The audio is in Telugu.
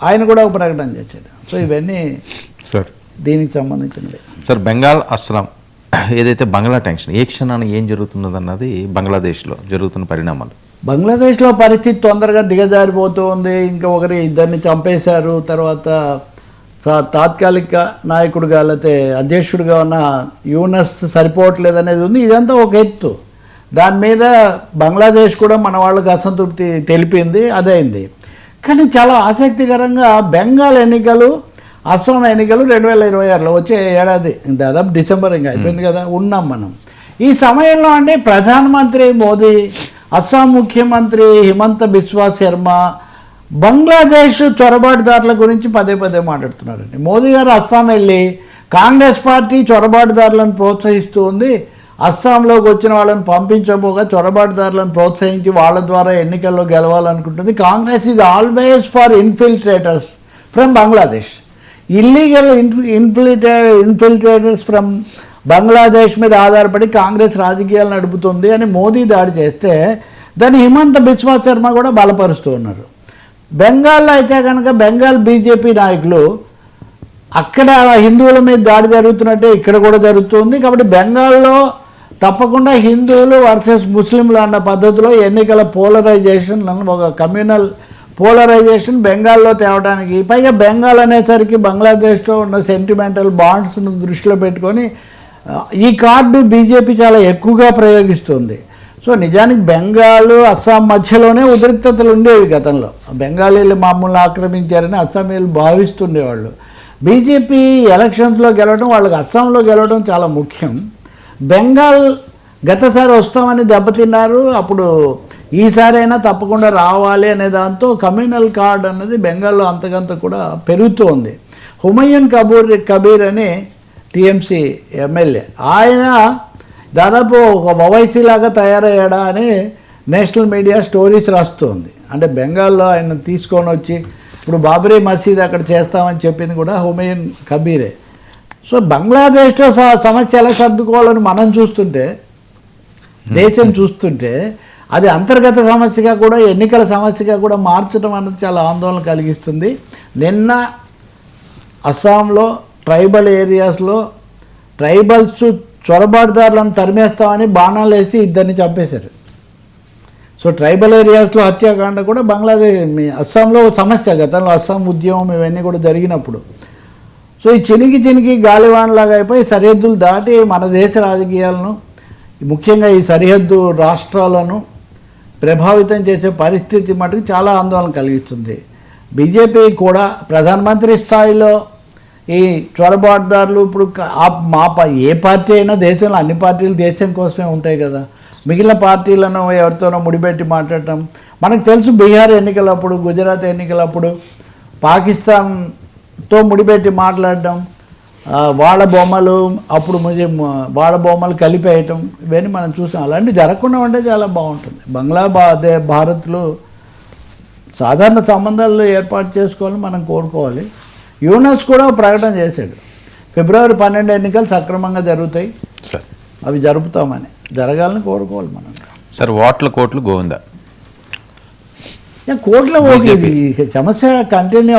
ఆయన కూడా ఒక ప్రకటన చేశాడు. సో ఇవన్నీ సార్ దీనికి సంబంధించినవి. సార్ బెంగాల్ అస్సాం ఏదైతే బంగ్లా టెన్షన్ ఏ క్షణాన్ని ఏం జరుగుతున్నదన్నది బంగ్లాదేశ్లో జరుగుతున్న పరిణామాలు. బంగ్లాదేశ్లో పరిస్థితి తొందరగా దిగజారిపోతూ ఉంది. ఇంకా ఇద్దరిని చంపేశారు. తర్వాత తాత్కాలిక నాయకుడిగా లేకపోతే అధ్యక్షుడిగా ఉన్న యూనస్ సరిపోవట్లేదు అనేది ఉంది. ఇదంతా ఒక ఎత్తు. దాని మీద బంగ్లాదేశ్ కూడా మన వాళ్ళకి అసంతృప్తి తెలిపింది, అదైంది. కానీ చాలా ఆసక్తికరంగా బెంగాల్ ఎన్నికలు, అస్సాం ఎన్నికలు 2026లో వచ్చే ఏడాది దాదాపు డిసెంబర్ ఇంకా అయిపోయింది కదా, ఉన్నాం మనం. ఈ సమయంలో అంటే ప్రధానమంత్రి మోదీ, అస్సాం ముఖ్యమంత్రి హిమంత బిస్వా శర్మ బంగ్లాదేశ్ చొరబాటుదారుల గురించి పదే మాట్లాడుతున్నారండి. మోదీ గారు అస్సాం వెళ్ళి కాంగ్రెస్ పార్టీ చొరబాటుదారులను ప్రోత్సహిస్తూ ఉంది, అస్సాంలోకి వచ్చిన వాళ్ళని పంపించబోగా చొరబాటుదారులను ప్రోత్సహించి వాళ్ళ ద్వారా ఎన్నికల్లో గెలవాలనుకుంటుంది. Congress is always for infiltrators from Bangladesh. Illegal infiltrators from Bangladesh మీద ఆధారపడి కాంగ్రెస్ రాజకీయాలు నడుపుతుంది అని మోదీ దాడి చేస్తే దాన్ని హిమంత బిస్వా శర్మ కూడా బలపరుస్తూ ఉన్నారు. బెంగాల్లో అయితే కనుక బెంగాల్ బీజేపీ నాయకులు అక్కడ హిందువుల మీద దాడి జరుగుతున్నట్టే ఇక్కడ కూడా జరుగుతుంది. కాబట్టి బెంగాల్లో తప్పకుండా హిందువులు వర్సెస్ ముస్లింలు అన్న పద్ధతిలో ఎన్నికల పోలరైజేషన్, ఒక కమ్యూనల్ పోలరైజేషన్ బెంగాల్లో తేవడానికి, పైగా బెంగాల్ అనేసరికి బంగ్లాదేశ్లో ఉన్న సెంటిమెంటల్ బాండ్స్ను దృష్టిలో పెట్టుకొని ఈ కార్డు బీజేపీ చాలా ఎక్కువగా ప్రయోగిస్తుంది. సో నిజానికి బెంగాల్ అస్సాం మధ్యలోనే ఉద్రిక్తతలు ఉండేవి గతంలో. బెంగాలీలు మామూలు ఆక్రమించారని అస్సామీలు భావిస్తుండేవాళ్ళు. బీజేపీ ఎలక్షన్స్లో గెలవడం, వాళ్ళకి అస్సాంలో గెలవడం చాలా ముఖ్యం. బెంగాల్ గతసారి వస్తామని దెబ్బతిన్నారు, అప్పుడు ఈసారైనా తప్పకుండా రావాలి అనే దాంతో కమ్యూనల్ కార్డ్ అన్నది బెంగాల్లో అంతకంత కూడా పెరుగుతోంది. హుమయూన్ కబీర్ అని టీఎంసీ ఎమ్మెల్యే, ఆయన దాదాపు ఒక ఓవైసీ లాగా తయారయ్యాడా అని నేషనల్ మీడియా స్టోరీస్ రాస్తుంది. అంటే బెంగాల్లో ఆయన తీసుకొని వచ్చి ఇప్పుడు బాబ్రీ మసీద్ అక్కడ చేస్తామని చెప్పింది కూడా హుమయూన్ కబీరే. సో బంగ్లాదేశ్లో సమస్య ఎలా సర్దుకోవాలని మనం చూస్తుంటే, దేశం చూస్తుంటే, అది అంతర్గత సమస్యగా కూడా ఎన్నికల సమస్యగా కూడా మార్చడం అన్నది చాలా ఆందోళన కలిగిస్తుంది. నిన్న అస్సాంలో ట్రైబల్ ఏరియాస్లో ట్రైబల్స్ చొరబాటుదారులను తరిమేస్తామని బాణాలు వేసి ఇద్దరిని చంపేశారు. సో ట్రైబల్ ఏరియాస్లో హత్యాకాండ కూడా అస్సాంలో సమస్య. గతంలో అస్సాం ఉద్యమం ఇవన్నీ కూడా జరిగినప్పుడు సో ఈ చినికి గాలివానలాగా అయిపోయి సరిహద్దులు దాటి మన దేశ రాజకీయాలను, ముఖ్యంగా ఈ సరిహద్దు రాష్ట్రాలను ప్రభావితం చేసే పరిస్థితి మటుకు చాలా ఆందోళన కలిగిస్తుంది. బీజేపీ కూడా ప్రధానమంత్రి స్థాయిలో ఈ చొరబాటుదారులు ఇప్పుడు ఏ పార్టీ అయినా దేశంలో అన్ని పార్టీలు దేశం కోసమే ఉంటాయి కదా, మిగిలిన పార్టీలను ఎవరితోనో ముడిపెట్టి మాట్లాడటం మనకు తెలుసు. బీహార్ ఎన్నికలప్పుడు, గుజరాత్ ఎన్నికలప్పుడు పాకిస్తాన్తో ముడిపెట్టి మాట్లాడడం, వాళ్ళ బొమ్మలు అప్పుడు వాళ్ళ బొమ్మలు కలిపేయటం, ఇవన్నీ మనం చూసాం. అలాంటివి జరగకుండా ఉంటే చాలా బాగుంటుంది. భారత్లో సాధారణ సంబంధాలు ఏర్పాటు చేసుకోవాలని మనం కోరుకోవాలి. యూనస్ కూడా ప్రకటన చేశాడు, ఫిబ్రవరి 12 ఎన్నికలు సక్రమంగా జరుగుతాయి, అవి జరుపుతామని. జరగాలని కోరుకోవాలి మనం. సార్ కోట్లు గోవిందా కోట్ల సమస్య కంటిన్యూ